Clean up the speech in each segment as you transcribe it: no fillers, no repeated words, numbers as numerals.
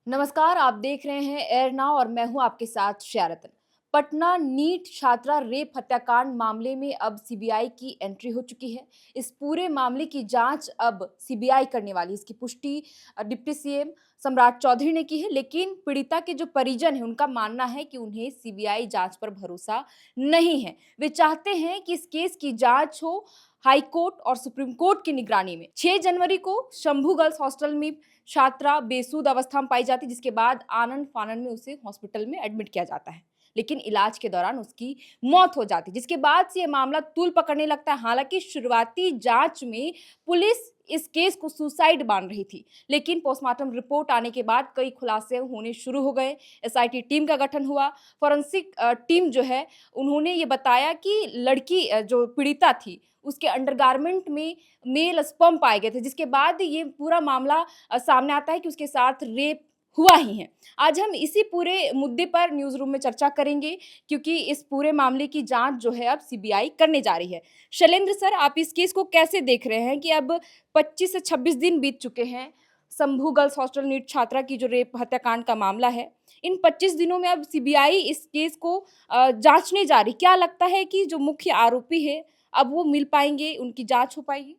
नमस्कार, आप देख रहे हैं एयर नाउ और मैं हूं आपके साथ श्यारतन। पटना नीट छात्रा रेप हत्याकांड मामले में अब सीबीआई की एंट्री हो चुकी है। इस पूरे मामले की जांच अब सीबीआई करने वाली है। इसकी पुष्टि डिप्टी सीएम सम्राट चौधरी ने की है, लेकिन पीड़िता के जो परिजन हैं उनका मानना है कि उन्हें सीबीआई जांच पर भरोसा नहीं है। वे चाहते हैं कि इस केस की जांच हो हाई कोर्ट और सुप्रीम कोर्ट की निगरानी में। 6 जनवरी को शंभू गर्ल्स हॉस्टल में छात्रा बेसुध अवस्था में पाई जाती है, जिसके बाद आनन फानन में उसे हॉस्पिटल में एडमिट किया जाता है, लेकिन इलाज के दौरान उसकी मौत हो जाती है, जिसके बाद से ये मामला तूल पकड़ने लगता है। हालांकि शुरुआती जांच में पुलिस इस केस को सुसाइड मान रही थी, लेकिन पोस्टमार्टम रिपोर्ट आने के बाद कई खुलासे होने शुरू हो गए। एसआईटी टीम का गठन हुआ। फॉरेंसिक टीम जो है उन्होंने ये बताया कि लड़की जो पीड़िता थी उसके अंडरगारमेंट में मेल स्पर्म पाए गए थे, जिसके बाद ये पूरा मामला सामने आता है कि उसके साथ रेप हुआ ही है। आज हम इसी पूरे मुद्दे पर न्यूज़ रूम में चर्चा करेंगे, क्योंकि इस पूरे मामले की जांच जो है अब सीबीआई करने जा रही है। शैलेंद्र सर, आप इस केस को कैसे देख रहे हैं कि अब 25 से 26 दिन बीत चुके हैं शंभू गर्ल्स हॉस्टल नीट छात्रा की जो रेप हत्याकांड का मामला है। इन 25 दिनों में अब सीबीआई इस केस को जांचने जा रही। क्या लगता है कि जो मुख्य आरोपी है अब वो मिल पाएँगे, उनकी जाँच हो पाएगी?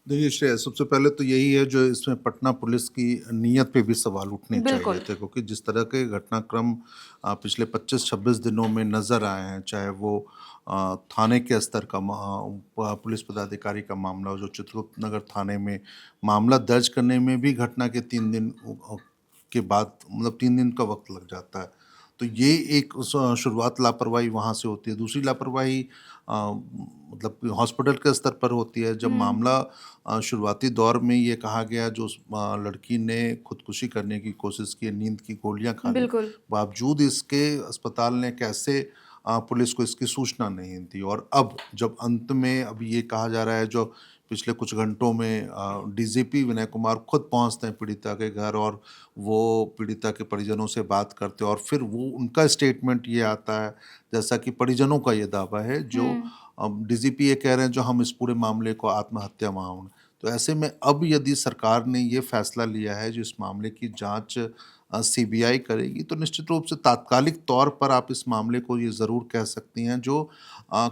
देखिए श्रेया, सबसे पहले तो यही है जो इसमें पटना पुलिस की नीयत पे भी सवाल उठने चाहिए बिल्कुल। थे, क्योंकि जिस तरह के घटनाक्रम पिछले 25-26 दिनों में नज़र आए हैं, चाहे वो थाने के स्तर का पुलिस पदाधिकारी का मामला हो, जो चित्रगुप्त नगर थाने में मामला दर्ज करने में भी घटना के 3 दिन के बाद, मतलब 3 दिन का वक्त लग जाता है। तो ये एक शुरुआत लापरवाही वहाँ से होती है। दूसरी लापरवाही मतलब हॉस्पिटल के स्तर पर होती है, जब हुँ, मामला शुरुआती दौर में ये कहा गया, जो उस लड़की ने खुदकुशी करने की कोशिश की, नींद की गोलियां खा ली, बिल्कुल। बावजूद इसके अस्पताल ने कैसे पुलिस को इसकी सूचना नहीं दी। और अब जब अंत में अब ये कहा जा रहा है, जो पिछले कुछ घंटों में डीजीपी विनय कुमार खुद पहुंचते हैं पीड़िता के घर, और वो पीड़िता के परिजनों से बात करते हैं, और फिर वो उनका स्टेटमेंट ये आता है, जैसा कि परिजनों का ये दावा है, जो हुँ, अब डीजीपी ये कह रहे हैं जो हम इस पूरे मामले को आत्महत्या मामला। तो ऐसे में अब यदि सरकार ने ये फैसला लिया है जो इस मामले की जांच सीबीआई करेगी, तो निश्चित रूप से तात्कालिक तौर पर आप इस मामले को ये ज़रूर कह सकती हैं, जो अ,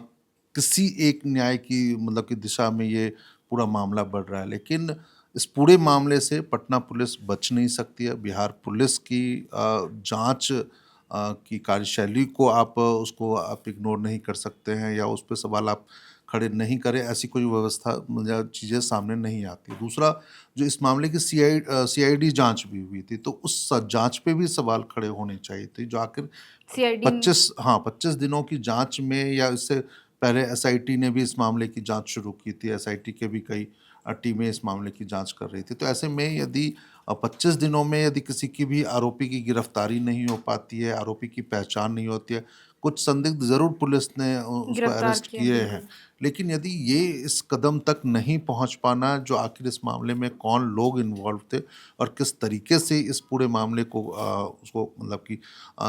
किसी एक न्याय की मतलब की दिशा में ये पूरा मामला बढ़ रहा है। लेकिन इस पूरे मामले से पटना पुलिस बच नहीं सकती है। बिहार पुलिस की जांच की कार्यशैली को उसको आप इग्नोर नहीं कर सकते हैं, या उस पे सवाल आप खड़े नहीं करें, ऐसी कोई व्यवस्था मतलब चीज़ें सामने नहीं आती। दूसरा, जो इस मामले की सीआईडी जांच भी हुई थी, तो उस जांच पे भी सवाल खड़े होने चाहिए थे, जो आखिर सीआईडी 25 दिनों की जांच में, या इससे पहले एसआईटी ने भी इस मामले की जांच शुरू की थी। एसआईटी के भी कई टीमें इस मामले की जांच कर रही थी। तो ऐसे में यदि 25 दिनों में यदि किसी की भी आरोपी की गिरफ्तारी नहीं हो पाती है, आरोपी की पहचान नहीं होती है, कुछ संदिग्ध ज़रूर पुलिस ने उसको गिरफ्तार अरेस्ट किए हैं, किए हैं। बिल्कुल। लेकिन यदि ये इस कदम तक नहीं पहुँच पाना, जो आखिर इस मामले में कौन लोग इन्वॉल्व थे और किस तरीके से इस पूरे मामले को उसको मतलब कि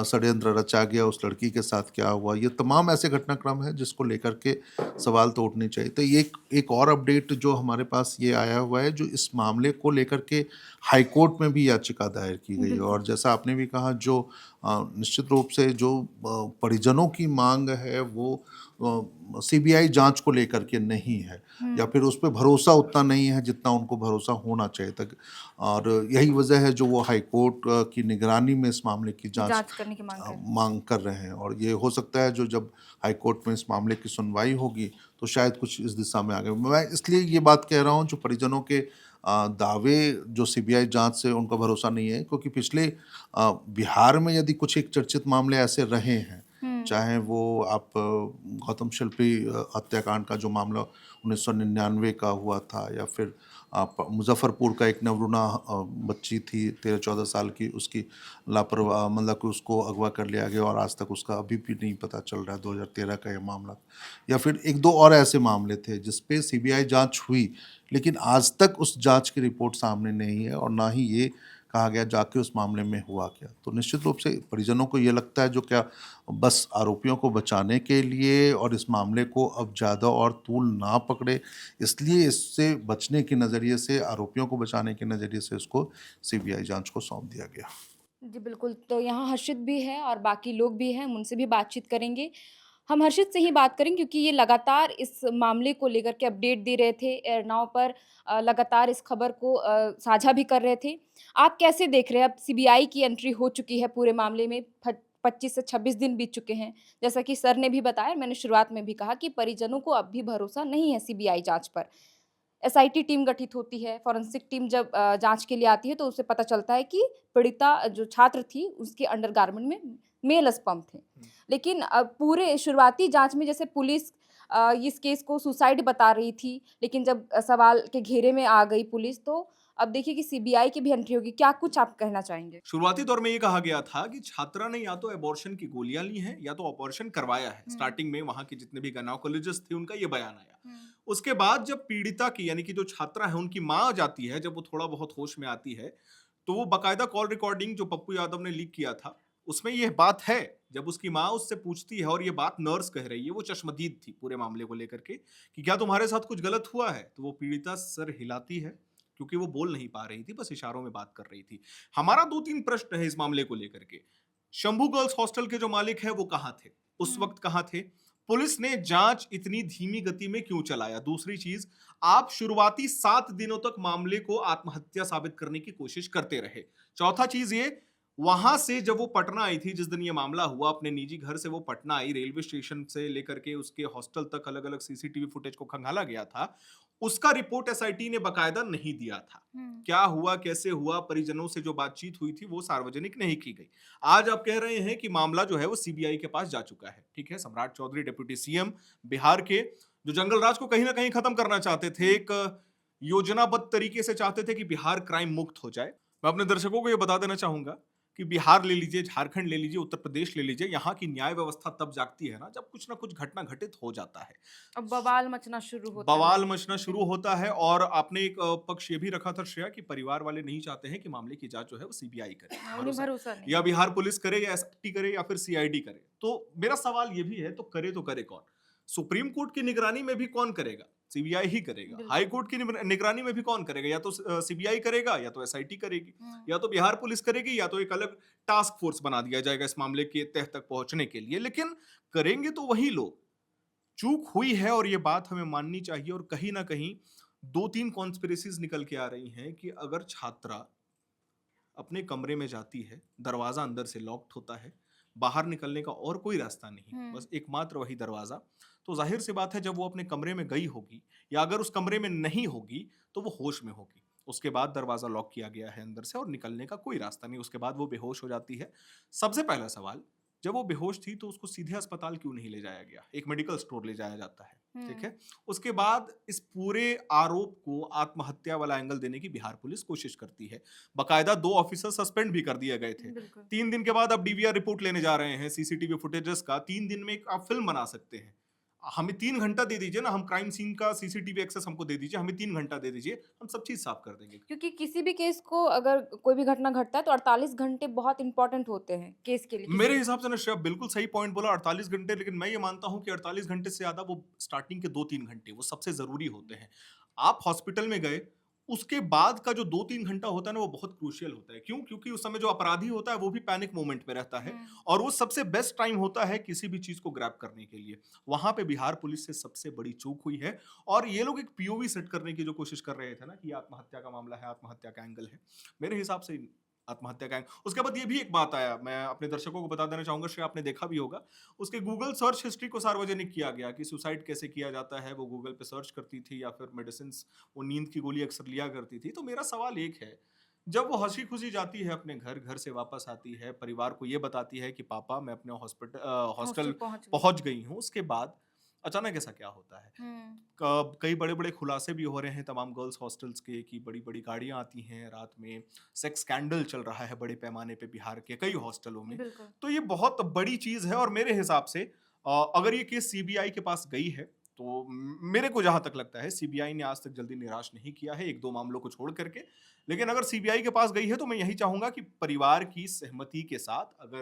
षड्यंत्र रचा गया, उस लड़की के साथ क्या हुआ, ये तमाम ऐसे घटनाक्रम हैं जिसको लेकर के सवाल तो उठने चाहिए। तो ये एक एक और अपडेट जो हमारे पास ये आया हुआ है, जो इस मामले को लेकर के हाई कोर्ट में भी याचिका दायर की गई है। बिल्कुल। और जैसा आपने भी कहा, जो निश्चित रूप से जो परिजनों की मांग है, वो सीबीआई जांच को लेकर के नहीं है, या हुँ, फिर उस पे भरोसा उतना नहीं है जितना उनको भरोसा होना चाहिए था। और यही वजह है जो वो हाई कोर्ट की निगरानी में इस मामले की जांच जाँच करने की माँग कर रहे हैं। मांग कर रहे हैं। और ये हो सकता है जो जब हाई कोर्ट में इस मामले की सुनवाई होगी, तो शायद कुछ इस दिशा में आगे। मैं इसलिए ये बात कह रहा हूँ, जो परिजनों के दावे जो सीबीआई जांच से उनका भरोसा नहीं है, क्योंकि पिछले बिहार में यदि कुछ एक चर्चित मामले ऐसे रहे हैं, हुँ, चाहे वो आप गौतम शिल्पी हत्याकांड का जो मामला 1999 का हुआ था, या फिर आप मुज़फ़्फ़रपुर का एक नवरुणा बच्ची थी 13-14 साल की, उसकी लापरवाह मतलब कि उसको अगवा कर लिया गया और आज तक उसका अभी भी नहीं पता चल रहा है, 2013 का ये मामला। या फिर 1-2 और ऐसे मामले थे जिस पे सीबीआई जाँच हुई, लेकिन आज तक उस जाँच की रिपोर्ट सामने नहीं है, और ना ही ये कहा गया जाके उस मामले में हुआ क्या। तो निश्चित रूप से परिजनों को ये लगता है जो क्या बस आरोपियों को बचाने के लिए और इस मामले को अब ज़्यादा और तूल ना पकड़े, इसलिए इससे बचने के नज़रिए से, आरोपियों को बचाने के नज़रिए से इसको सीबीआई जाँच को सौंप दिया गया। जी, बिल्कुल। तो यहाँ हर्षित भी है और बाकी लोग भी हैं, हम उनसे भी बातचीत करेंगे। हम हर्षित से ही बात करेंगे क्योंकि ये लगातार इस मामले को लेकर के अपडेट दे रहे थे। एयरनाउ पर लगातार इस खबर को साझा भी कर रहे थे। आप कैसे देख रहे हैं अब सीबीआई की एंट्री हो चुकी है पूरे मामले में, 25 से 26 दिन बीत चुके हैं। जैसा कि सर ने भी बताया, मैंने शुरुआत में भी कहा कि परिजनों को अब भी भरोसा नहीं है सीबीआई जाँच पर। एसआईटी टीम गठित होती है, फॉरेंसिक टीम जब जाँच के लिए आती है तो उससे पता चलता है कि पीड़िता जो छात्र थी उसके अंडरगारमेंट में मेल स्पर्म थे। लेकिन पूरे शुरुआती जाँच में जैसे पुलिस इस केस को सुसाइड बता रही थी, लेकिन जब सवाल के घेरे में आ गई पुलिस तो अब देखिए कि सीबीआई की भी एंट्री होगी। क्या कुछ आप कहना चाहेंगे? शुरुआती दौर में ये कहा गया था कि छात्रा ने या तो एबॉर्शन की गोलियां ली हैं या तो ऑपरेशन करवाया है। स्टार्टिंग में वहां के जितने भी गायनेकोलॉजिस्ट थे उनका ये बयान आया। उसके बाद जब पीड़िता की यानी कि जो छात्रा है उनकी मां आ जाती है, जब वो थोड़ा बहुत होश में आती है, तो वो बाकायदा कॉल रिकॉर्डिंग जो पप्पू यादव ने लीक किया था उसमें यह बात है। जब उसकी मां उससे पूछती है और ये बात नर्स कह रही है, वो चश्मदीद थी पूरे मामले को लेकर के कि क्या तुम्हारे साथ कुछ गलत हुआ है, तो वो पीड़िता सर हिलाती है क्योंकि वो बोल नहीं पा रही थी, बस इशारों में बात कर रही थी। हमारा 2-3 प्रश्न है इस मामले को लेकर के। शंभू गर्ल्स हॉस्टल के जो मालिक है वो कहां थे? उस वक्त कहां थे? पुलिस ने जांच इतनी धीमी गति में क्यों चलाया? दूसरी चीज, आप शुरुआती 7 दिनों तक मामले को आत्महत्या साबित करने की कोशिश करते रहे। चौथा चीज ये, वहां से जब वो पटना आई थी, जिस दिन ये मामला हुआ, अपने निजी घर से वो पटना आई, रेलवे स्टेशन से लेकर के उसके हॉस्टल तक अलग अलग सीसीटीवी फुटेज को खंगाला गया था, उसका रिपोर्ट एसआईटी ने बकायदा नहीं दिया था। क्या हुआ, कैसे हुआ, परिजनों से जो बातचीत हुई थी वो सार्वजनिक नहीं की गई। आज आप कह रहे हैं कि मामला जो है वो सीबीआई के पास जा चुका है। ठीक है, सम्राट चौधरी डिप्टी सीएम बिहार के, जो जंगल राज को कहीं ना कहीं खत्म करना चाहते थे, एक योजनाबद्ध तरीके से चाहते थे कि बिहार क्राइम मुक्त हो जाए। मैं अपने दर्शकों को यह बता देना चाहूंगा कि बिहार ले लीजिए, झारखंड ले लीजिए, उत्तर प्रदेश ले लीजिए, यहाँ की न्याय व्यवस्था तब जागती है ना जब कुछ ना कुछ घटना घटित हो जाता है। अब बवाल मचना शुरू होता है। बवाल मचना शुरू होता है और आपने एक पक्ष ये भी रखा था श्रेया कि परिवार वाले नहीं चाहते हैं कि मामले की जांच जो है वो सीबीआई करे। हाँ, उन्हें भरोसा नहीं। या बिहार पुलिस करे या एसआईटी करे या फिर सीआईडी करे। तो मेरा सवाल ये भी है, तो करे तो करे कौन? सुप्रीम कोर्ट की निगरानी में भी कौन करेगा? सीबीआई ही करेगा। हाई कोर्ट की निगरानी में भी कौन करेगा? या तो सीबीआई करेगा या तो एसआईटी करेगी, या तो बिहार पुलिस करेगी, या तो एक अलग टास्क फोर्स बना दिया जाएगा इस मामले के तह तक पहुंचने के लिए। लेकिन करेंगे तो वही लोग। चूक हुई है और ये बात हमें माननी चाहिए। और कहीं ना कहीं 2-3 कॉन्स्पिरेसीज निकल के आ रही हैं कि अगर छात्रा अपने कमरे में जाती है, दरवाजा अंदर से लॉक्ड होता है, बाहर निकलने का और कोई रास्ता नहीं, बस एकमात्र वही दरवाजा, तो जाहिर सी बात है जब वो अपने कमरे में गई होगी या अगर उस कमरे में नहीं होगी तो वो होश में होगी। उसके बाद दरवाजा लॉक किया गया है अंदर से और निकलने का कोई रास्ता नहीं। उसके बाद वो बेहोश हो जाती है। सबसे पहला सवाल, जब वो बेहोश थी तो उसको सीधे अस्पताल क्यों नहीं ले जाया गया? एक मेडिकल स्टोर ले जाया जाता है। ठीक है। उसके बाद इस पूरे आरोप को आत्महत्या वाला एंगल देने की बिहार पुलिस कोशिश करती है। बकायदा 2 ऑफिसर सस्पेंड भी कर दिए गए थे। 3 दिन के बाद अब डीवीआर रिपोर्ट लेने जा रहे हैं सीसीटीवी फुटेजेस का। 3 दिन में आप फिल्म बना सकते हैं। हमें 3 घंटा दे दीजिए ना, हम क्राइम सीन का सीसीटीवी एक्सेस हमको दे दीजिए, हमें 3 घंटा दे दीजिए, हम सब चीज साफ कर देंगे। क्योंकि किसी भी केस को अगर कोई भी घटना घटता है तो 48 घंटे बहुत इंपॉर्टेंट होते हैं केस के लिए। मेरे हिसाब से ना श्रेया बिल्कुल सही पॉइंट बोला, 48 घंटे। लेकिन मैं ये मानता हूं कि 48 घंटे से ज्यादा वो स्टार्टिंग के 2-3 घंटे वो सबसे जरूरी होते हैं। आप हॉस्पिटल में गए, उसके बाद का जो 2-3 घंटा होता है ना वो बहुत क्रूशियल होता है। क्यों? क्योंकि उस समय जो अपराधी होता है वो भी पैनिक मोमेंट में रहता है और वो सबसे बेस्ट टाइम होता है किसी भी चीज को ग्रैब करने के लिए। वहां पे बिहार पुलिस से सबसे बड़ी चूक हुई है और ये लोग एक पीओवी सेट करने की जो कोशिश कर रहे थे ना कि आत्महत्या का मामला है, आत्महत्या का एंगल है, मेरे हिसाब से आत्महत्या का उसके बाद ये भी एक बात आया, मैं अपने दर्शकों को बता देना चाहूंगा, श्रेया आपने देखा भी होगा, उसके गूगल सर्च हिस्ट्री को सार्वजनिक किया गया कि सुसाइड कैसे किया जाता है। वो गूगल पे सर्च करती थी या फिर मेडिसिन, वो नींद की गोली अक्सर लिया करती थी। तो मेरा सवाल एक है, जब वो हंसी खुशी जाती है अपने घर, घर से वापस आती है, परिवार को ये बताती है कि पापा मैं अपने हॉस्टल पहुंच गई हूँ, उसके बाद अचानक ऐसा क्या होता है? कई बड़े बड़े खुलासे भी हो रहे हैं तमाम गर्ल्स हॉस्टल्स के कि बड़ी बड़ी गाड़ियां आती हैं रात में, सेक्स स्कैंडल चल रहा है बड़े पैमाने पे बिहार के कई हॉस्टलों में। तो ये बहुत बड़ी चीज है और मेरे हिसाब से अगर ये केस सीबीआई के पास गई है तो मेरे को जहां तक लगता है सीबीआई ने आज तक जल्दी निराश नहीं किया है, एक दो मामलों को छोड़ करके। लेकिन अगर सीबीआई के पास गई है तो मैं यही चाहूंगा कि परिवार की सहमति के साथ, अगर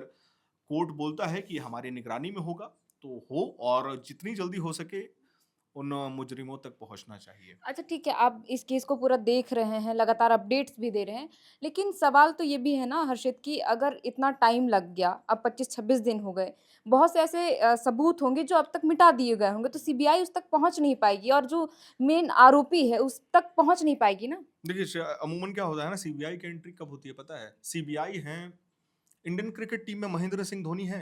कोर्ट बोलता है कि हमारे निगरानी में होगा तो हो, और जितनी जल्दी हो सके उन मुजरिमों तक पहुंचना चाहिए। अच्छा ठीक है, आप इस केस को पूरा देख रहे हैं, लगातार अपडेट्स भी दे रहे हैं। लेकिन सवाल तो ये भी है ना हर्षित कि अगर इतना टाइम लग गया, अब 25-26 दिन हो गए, बहुत से ऐसे सबूत होंगे जो अब तक मिटा दिए गए होंगे, तो सीबीआई उस तक पहुँच नहीं पाएगी और जो मेन आरोपी है, उस तक पहुँच नहीं पाएगी ना? देखिए अमूमन क्या होता है ना, सीबीआई की एंट्री कब होती है पता है? सीबीआई है, इंडियन क्रिकेट टीम में महेंद्र सिंह धोनी है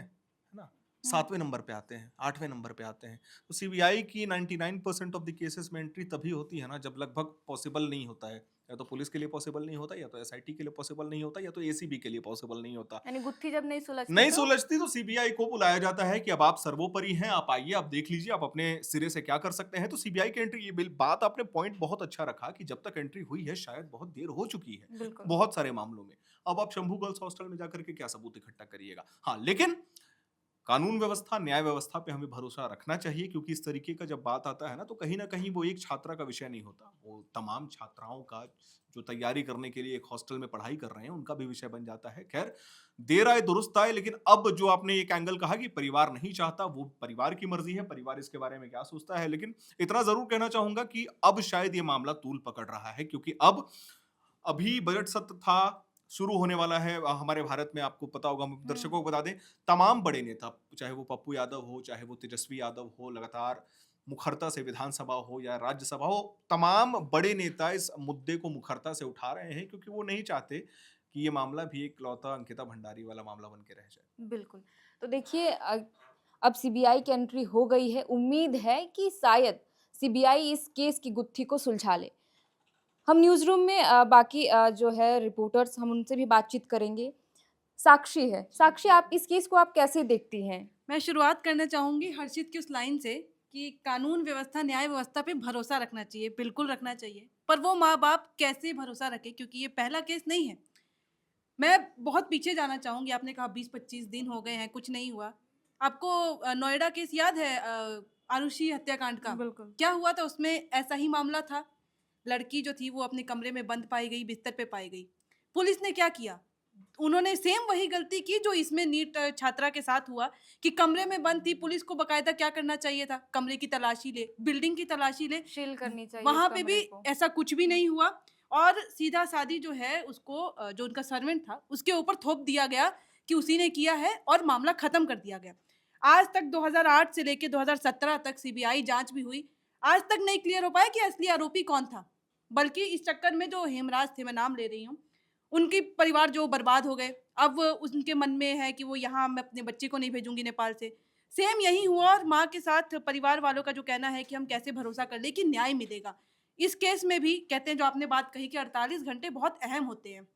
ना? हुँ। 7वें नंबर पे आते हैं, 8वें नंबर पे आते हैं। तो सीबीआई की 99% ऑफ द केसेस में एंट्री तभी होती है ना जब लगभग पॉसिबल नहीं होता है। या तो पुलिस के लिए पॉसिबल नहीं होता, या तो एसआईटी के लिए पॉसिबल नहीं होता, या तो एसीबी के लिए पॉसिबल नहीं होता। यानी गुत्थी जब नहीं सुलझती नहीं तो सुलझती तो सीबीआई को बुलाया जाता है कि अब आप सर्वोपरि हैं, आप आइए, आप देख लीजिए, आप अपने सिरे से क्या कर सकते हैं। तो सीबीआई की एंट्री, ये बात आपने पॉइंट बहुत अच्छा रखा कि जब तक एंट्री हुई है शायद बहुत देर हो चुकी है बिल्कुल। बहुत सारे मामलों में। अब आप शंभू गर्ल्स हॉस्टल में जाकर के क्या सबूत इकट्ठा करिएगा? हाँ, लेकिन कानून व्यवस्था, न्याय व्यवस्था पे हमें भरोसा रखना चाहिए, क्योंकि इस तरीके का जब बात आता है ना तो कहीं ना कहीं वो एक छात्रा का विषय नहीं होता, वो तमाम छात्राओं का जो तैयारी करने के लिए एक हॉस्टल में पढ़ाई कर रहे हैं उनका भी विषय बन जाता है। खैर, देर आए दुरुस्त आए, लेकिन अब जो आपने एक एंगल कहा कि परिवार नहीं चाहता, वो परिवार की मर्जी है, परिवार इसके बारे में क्या सोचता है। लेकिन इतना जरूर कहना चाहूंगा कि अब शायद ये मामला तूल पकड़ रहा है, क्योंकि अब अभी बजट सत्र था, शुरू होने वाला है हमारे भारत में। आपको पता होगा, हम दर्शकों को बता दें, तमाम बड़े नेता, चाहे वो पप्पू यादव हो, चाहे वो तेजस्वी यादव हो, लगातार मुखरता से विधानसभा हो या राज्यसभा हो, तमाम बड़े नेता इस मुद्दे को मुखरता से उठा रहे हैं, क्योंकि वो नहीं चाहते कि ये मामला भी एक लौता अंकिता भंडारी वाला मामला बन के रह जाए। बिल्कुल। तो देखिए अब सीबीआई की एंट्री हो गई है, उम्मीद है कि शायद सीबीआई इस केस की गुत्थी को सुलझा ले। हम न्यूज़ रूम में बाकी जो है रिपोर्टर्स हम उनसे भी बातचीत करेंगे। साक्षी है, साक्षी आप इस केस को आप कैसे देखती हैं? मैं शुरुआत करना चाहूँगी हर्षित की उस लाइन से कि कानून व्यवस्था, न्याय व्यवस्था पे भरोसा रखना चाहिए, बिल्कुल रखना चाहिए। पर वो माँ-बाप कैसे भरोसा रखें, क्योंकि ये पहला केस नहीं है। मैं बहुत पीछे जाना चाहूँगी, आपने कहा 20-25 दिन हो गए हैं, कुछ नहीं हुआ। आपको नोएडा केस याद है आरुषि हत्याकांड का? बिल्कुल। क्या हुआ था उसमें? ऐसा ही मामला था। लड़की जो थी वो अपने कमरे में बंद पाई गई, बिस्तर पे पाई गई। पुलिस ने क्या किया? उन्होंने सेम वही गलती की जो इसमें नीट छात्रा के साथ हुआ कि कमरे में बंद थी, पुलिस को बाकायदा क्या करना चाहिए था? कमरे की तलाशी ले, बिल्डिंग की तलाशी ले। शील करनी चाहिए वहाँ उस पे कमरे भी को। ऐसा कुछ भी नहीं हुआ और सीधा-सादी जो है उसको जो उनका सर्वेंट था, उसके ऊपर थोप दिया गया कि उसी ने किया है और मामला खत्म कर दिया गया। आज तक 2008 से लेके 2017 तक सीबीआई जाँच भी हुई। आज तक नहीं क्लियर हो पाया कि असली आरोपी कौन था। बल्कि इस चक्कर में जो हेमराज थे, मैं नाम ले रही हूँ, उनके परिवार जो बर्बाद हो गए। अब उनके मन में है कि वो यहाँ मैं अपने बच्चे को नहीं भेजूँगी नेपाल से। सेम यही हुआ और माँ के साथ परिवार वालों का जो कहना है कि हम कैसे भरोसा कर लें कि न्याय मिलेगा। इस केस में भी कहते हैं, जो आपने बात कही कि 48 घंटे बहुत अहम होते हैं।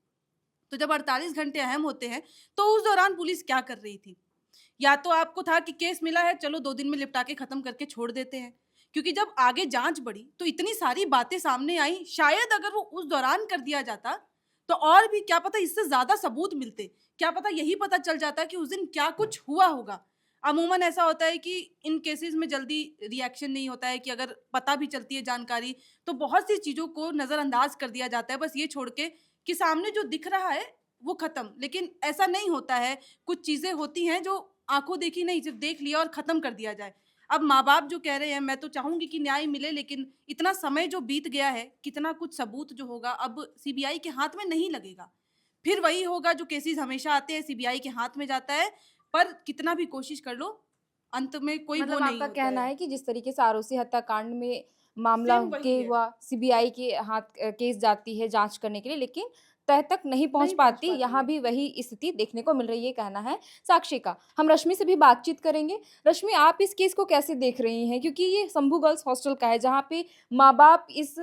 तो जब 48 घंटे अहम होते हैं, तो उस दौरान पुलिस क्या कर रही थी? या तो आपको था कि केस मिला है, चलो 2 दिन में निपटा के खत्म करके छोड़ देते हैं। क्योंकि जब आगे जाँच बढ़ी, तो इतनी सारी बातें सामने आई, शायद अगर वो उस दौरान कर दिया जाता, तो और भी क्या पता इससे ज़्यादा सबूत मिलते। क्या पता यही पता चल जाता कि उस दिन क्या कुछ हुआ होगा। अमूमन ऐसा होता है कि इन केसेज़ में जल्दी रिएक्शन नहीं होता है कि अगर पता भी चलती है जानकारी, तो बहुत सी चीज़ों को नज़रअंदाज कर दिया जाता है, बस ये छोड़ के कि सामने जो दिख रहा है, वो खत्म। लेकिन ऐसा नहीं होता है, कुछ चीज़ें होती हैं जो आँखों देखी नहीं, सिर्फ़ देख लिया और ख़त्म कर दिया जाए। अब माँ-बाप जो कह रहे हैं, मैं तो चाहूँगी कि न्याय मिले, लेकिन इतना समय जो बीत गया है, कितना कुछ सबूत जो होगा अब सीबीआई के हाथ में नहीं लगेगा। फिर वही होगा जो केसेज़ हमेशा आते हैं, सीबीआई के हाथ में जाता है, पर कितना भी कोशिश कर लो, अंत में कोई वो मतलब नहीं आपका होता कहना है। है कि जिस तरीके से आरोसी हत्याकांड में मामला सेम वही के है, हुआ, सीबीआई के हाथ केस जाती है जाँच करने के लिए, लेकिन तह तक नहीं पहुँच नहीं पहुँच पाती, पाती यहाँ है। भी वही स्थिति देखने को मिल रही है, ये कहना है साक्षी का। हम रश्मि से भी बातचीत करेंगे। रश्मि, आप इस केस को कैसे देख रही हैं? क्योंकि ये शंभू गर्ल्स हॉस्टल का है, जहाँ पे माँ-बाप इस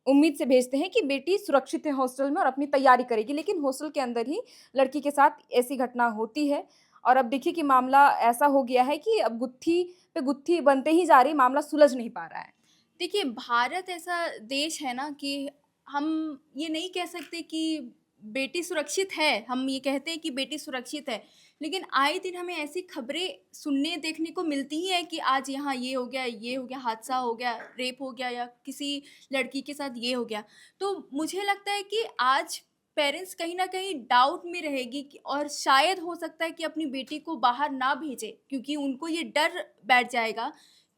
उम्मीद से भेजते हैं कि बेटी सुरक्षित है हॉस्टल में और अपनी तैयारी करेगी, लेकिन हॉस्टल के अंदर ही लड़की के साथ ऐसी घटना होती है और अब देखिए कि मामला ऐसा हो गया है कि अब गुत्थी पे गुत्थी बनते ही जा रही है, मामला सुलझ नहीं पा रहा है। देखिए, भारत ऐसा देश है ना कि हम ये नहीं कह सकते कि बेटी सुरक्षित है, हम ये कहते हैं कि बेटी सुरक्षित है, लेकिन आए दिन हमें ऐसी खबरें सुनने देखने को मिलती ही हैं कि आज यहाँ ये हो गया, हादसा हो गया, रेप हो गया या किसी लड़की के साथ ये हो गया। तो मुझे लगता है कि आज पेरेंट्स कहीं न कहीं डाउट में रहेगी कि और शायद हो सकता है कि अपनी बेटी को बाहर ना भेजें, क्योंकि उनको ये डर बैठ जाएगा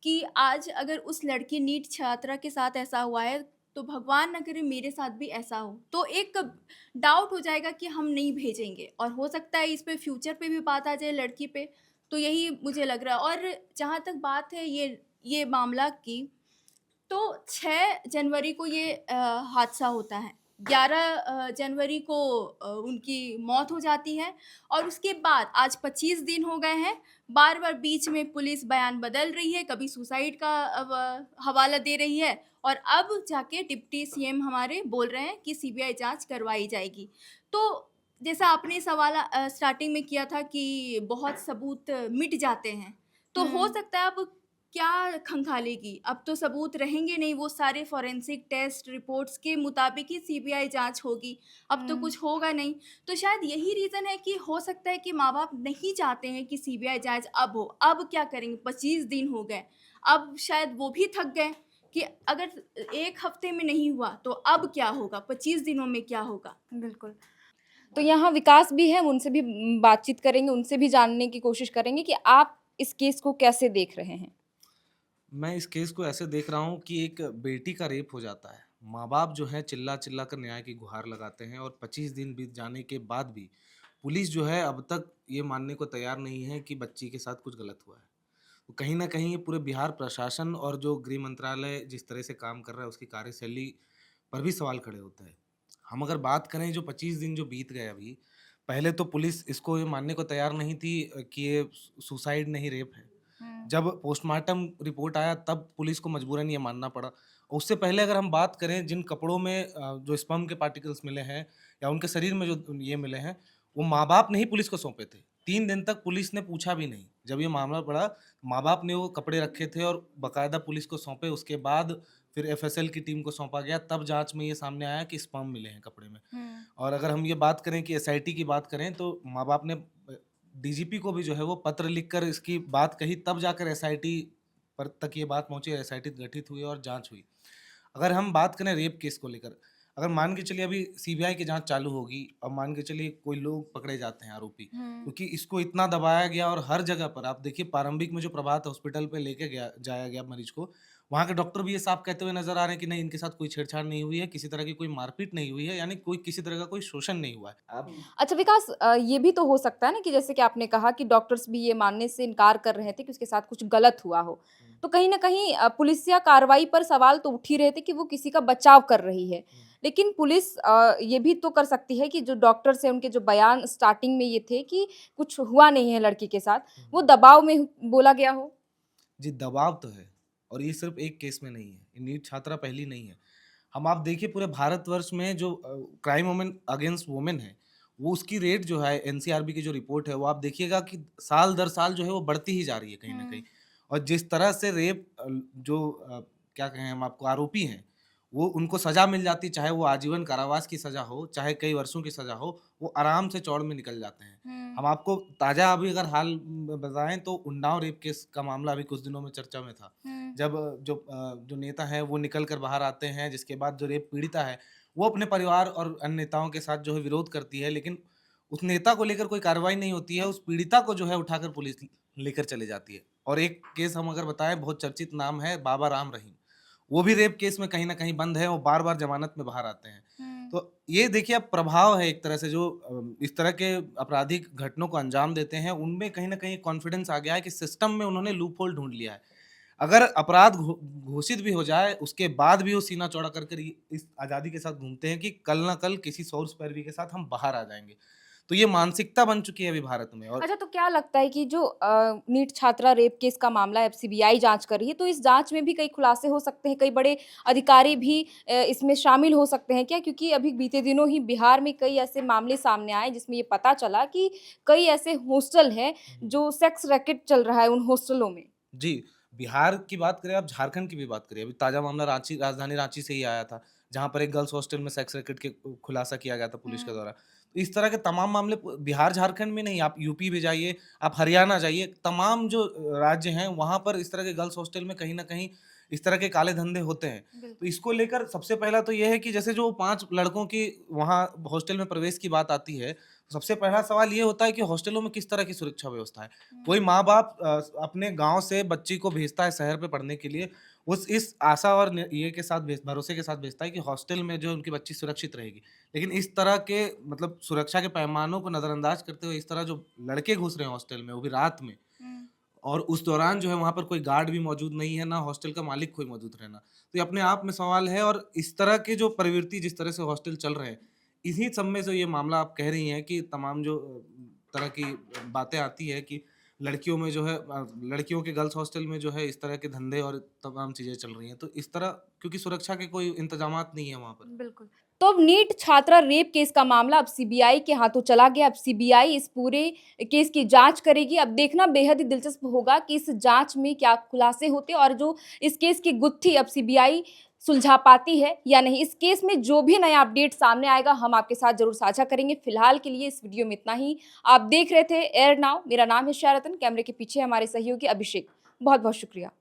कि आज अगर उस लड़की नीट छात्रा के साथ ऐसा हुआ है, तो भगवान ना करे मेरे साथ भी ऐसा हो। तो एक डाउट हो जाएगा कि हम नहीं भेजेंगे और हो सकता है इस पे फ्यूचर पे भी बात आ जाए लड़की पे, तो यही मुझे लग रहा है। और जहाँ तक बात है ये मामला की, तो 6 जनवरी को ये हादसा होता है। 11 जनवरी को उनकी मौत हो जाती है और उसके बाद आज 25 दिन हो गए हैं, बार-बार बीच में पुलिस बयान बदल रही है, कभी सुसाइड का हवाला दे रही है और अब जाके डिप्टी सीएम हमारे बोल रहे हैं कि सीबीआई जाँच करवाई जाएगी। तो जैसा आपने सवाल स्टार्टिंग में किया था कि बहुत सबूत मिट जाते हैं, तो हो सकता है अब क्या खंगालेगी? अब तो सबूत रहेंगे नहीं, वो सारे फॉरेंसिक टेस्ट रिपोर्ट्स के मुताबिक ही सीबीआई जाँच होगी, अब तो कुछ होगा नहीं। तो शायद यही रीज़न है कि हो सकता है कि माँ-बाप नहीं चाहते हैं कि सीबीआई जाँच अब हो। अब क्या करेंगे? 25 दिन हो गए, अब शायद वो भी थक गए कि अगर 1 हफ्ते में नहीं हुआ, तो अब क्या होगा? 25 दिनों में क्या होगा? बिल्कुल। तो यहाँ विकास भी है, उनसे भी बातचीत करेंगे, उनसे भी जानने की कोशिश करेंगे कि आप इस केस को कैसे देख रहे हैं? मैं इस केस को ऐसे देख रहा हूँ कि एक बेटी का रेप हो जाता है। माँ-बाप जो है चिल्ला-चिल्ला कर न्याय की गुहार लगाते हैं और 25 दिन बीत जाने के बाद भी पुलिस जो है अब तक ये मानने को तैयार नहीं है कि बच्ची के साथ कुछ गलत हुआ है। तो कहीं न कहीं ये पूरे बिहार प्रशासन और जो गृह मंत्रालय जिस तरह से काम कर रहा है उसकी कार्यशैली पर भी सवाल खड़े होते हैं। हम अगर बात करें जो 25 दिन जो बीत गए अभी, पहले तो पुलिस इसको ये मानने को तैयार नहीं थी कि ये सुसाइड नहीं रेप है। जब पोस्टमार्टम रिपोर्ट आया तब पुलिस को मजबूरन ये मानना पड़ा। उससे पहले अगर हम बात करें जिन कपड़ों में जो स्पर्म के पार्टिकल्स मिले हैं या उनके शरीर में जो ये मिले हैं, वो माँ-बाप ने ही पुलिस को सौंपे थे। 3 दिन तक पुलिस ने पूछा भी नहीं। जब ये मामला पड़ा, माँ-बाप ने वो कपड़े रखे थे और बाकायदा पुलिस को सौंपे। उसके बाद फिर एफएसएल की टीम को सौंपा गया, तब जाँच में ये सामने आया कि स्पर्म मिले हैं कपड़े में। और अगर हम ये बात करें कि एसआईटी की बात करें तो माँ-बाप ने डीजीपी को भी जो है वो पत्र लिखकर इसकी बात कही, तब जाकर एसआईटी पर तक ये बात पहुँची, एसआईटी गठित हुई और जाँच हुई। अगर हम बात करें रेप केस को लेकर, अगर मान के चलिए अभी सीबीआई की जाँच चालू होगी और मान के चलिए कोई लोग पकड़े जाते हैं आरोपी, क्योंकि इसको इतना दबाया गया और हर जगह पर आप देखिए प्रारंभिक में जो प्रभात हॉस्पिटल पे लेके जाया गया मरीज को, वहाँ के डॉक्टर भी ये साफ कहते हुए नज़र आ रहे हैं कि नहीं इनके साथ कोई छेड़छाड़ नहीं हुई है, किसी तरह की कोई मारपीट नहीं हुई है, यानी कोई किसी तरह का कोई शोषण नहीं हुआ है। आप अच्छा विकास, ये भी तो हो सकता है ना कि जैसे कि आपने कहा कि डॉक्टर्स भी ये मानने से इनकार कर रहे थे कि उसके साथ कुछ गलत हुआ हो। तो कहीं न कहीं पुलिसिया कार्रवाई पर सवाल तो उठ ही रहे थे कि वो किसी का बचाव कर रही है। लेकिन पुलिस ये भी तो कर सकती है कि जो डॉक्टर्स हैं उनके जो बयान स्टार्टिंग में ये थे कि कुछ हुआ नहीं है लड़की के साथ, वो दबाव में बोला गया हो। जी, दबाव तो है और ये सिर्फ़ एक केस में नहीं है, ये नीट छात्रा पहली नहीं है। हम आप देखिए पूरे भारतवर्ष में जो क्राइम वुमेन अगेंस्ट वुमेन है, वो उसकी रेट जो है एनसीआरबी की जो रिपोर्ट है, वो आप देखिएगा कि साल दर साल जो है वो बढ़ती ही जा रही है कहीं न कहीं। और जिस तरह से रेप क्या कहें हम आपको आरोपी हैं, वो उनको सज़ा मिल जाती है, चाहे वो आजीवन कारावास की सज़ा हो, चाहे कई वर्षों की सज़ा हो, वो आराम से चौड़ में निकल जाते हैं। हम आपको ताज़ा अभी अगर हाल बताएँ तो उन्नाव रेप केस का मामला अभी कुछ दिनों में चर्चा में था। जब जो नेता हैं वो निकल कर बाहर आते हैं, जिसके बाद जो रेप पीड़िता है, वो अपने परिवार और अन्य नेताओं के साथ जो है विरोध करती है, लेकिन उस नेता को लेकर कोई कार्रवाई नहीं होती है, उस पीड़िता को जो है उठाकर पुलिस लेकर चली जाती है। और एक केस हम अगर बताएँ बहुत चर्चित नाम है बाबा राम रहीम, वो भी रेप केस में कहीं न कहीं बंद है, वो बार-बार ज़मानत में बाहर आते हैं। तो ये देखिए अब प्रभाव है एक तरह से जो इस तरह के आपराधिक घटनों को अंजाम देते हैं, उनमें कहीं न कहीं कॉन्फिडेंस आ गया है कि सिस्टम में उन्होंने लूप होल ढूँढ लिया है। अगर अपराध घोषित भी हो जाए, उसके बाद भी वो सीना चौड़ा कर कर इस आज़ादी के साथ घूमते हैं कि कल ना कल किसी सोर्स पैरवी के साथ हम बाहर आ जाएँगे। तो ये मानसिकता बन चुकी है अभी भारत में। और अच्छा, तो क्या लगता है कि जो नीट छात्रा रेप केस का मामला है, अब सीबीआई जाँच कर रही है, तो इस जाँच में भी कई खुलासे हो सकते हैं, कई बड़े अधिकारी भी इसमें शामिल हो सकते हैं क्या? क्योंकि अभी बीते दिनों ही बिहार में कई ऐसे मामले सामने आए जिसमें ये पता चला कि कई ऐसे हॉस्टल हैं, जो सेक्स रैकेट चल रहा है उन हॉस्टलों में। जी, बिहार की बात करें, आप झारखंड की भी बात करिए, अभी ताज़ा मामला रांची राजधानी रांची से ही आया था। जहाँ पर एक गर्ल्स हॉस्टल में सेक्स रैकेट के खुलासा किया गया था पुलिस के द्वारा। तो इस तरह के तमाम मामले बिहार झारखंड में नहीं, आप यूपी भी जाइए, आप हरियाणा जाइए, तमाम जो राज्य हैं वहाँ पर इस तरह के गर्ल्स हॉस्टल में कहीं ना कहीं इस तरह के काले धंधे होते हैं। तो इसको लेकर सबसे पहला तो ये है कि जैसे जो 5 लड़कों की वहाँ हॉस्टल में प्रवेश की बात आती है, तो सबसे पहला सवाल ये होता है कि हॉस्टलों में किस तरह की सुरक्षा व्यवस्था है। कोई माँ बाप अपने गांव से बच्ची को भेजता है शहर पे पढ़ने के लिए, उस इस आशा और ये के साथ भरोसे के साथ भेजता है कि हॉस्टल में जो उनकी बच्ची सुरक्षित रहेगी। लेकिन इस तरह के मतलब सुरक्षा के पैमानों को नज़रअंदाज करते हुए इस तरह जो लड़के घुस रहे हैं हॉस्टल में, वो भी रात में, और उस दौरान जो है वहाँ पर कोई गार्ड भी मौजूद नहीं है, ना हॉस्टल का मालिक कोई मौजूद रहना। तो ये अपने आप में सवाल है। और इस तरह के जो प्रवृत्ति जिस तरह से हॉस्टल चल रहे हैं, इन्हीं सब में से ये मामला आप कह रही हैं कि तमाम जो तरह की बातें आती है कि लड़कियों में जो है लड़कियों के गर्ल्स हॉस्टल में जो है इस तरह के धंधे और तमाम चीज़ें चल रही हैं। तो इस तरह क्योंकि सुरक्षा के कोई इंतजामात नहीं है वहाँ पर। बिल्कुल। तो अब नीट छात्रा रेप केस का मामला अब सीबीआई के हाथों चला गया। अब सीबीआई इस पूरे केस की जांच करेगी। अब देखना बेहद ही दिलचस्प होगा कि इस जांच में क्या खुलासे होते हैं और जो इस केस की गुत्थी अब सीबीआई सुलझा पाती है या नहीं। इस केस में जो भी नया अपडेट सामने आएगा हम आपके साथ जरूर साझा करेंगे। फिलहाल के लिए इस वीडियो में इतना ही। आप देख रहे थे एयर नाउ। मेरा नाम है शारतन, कैमरे के पीछे हमारे सहयोगी अभिषेक। बहुत बहुत शुक्रिया।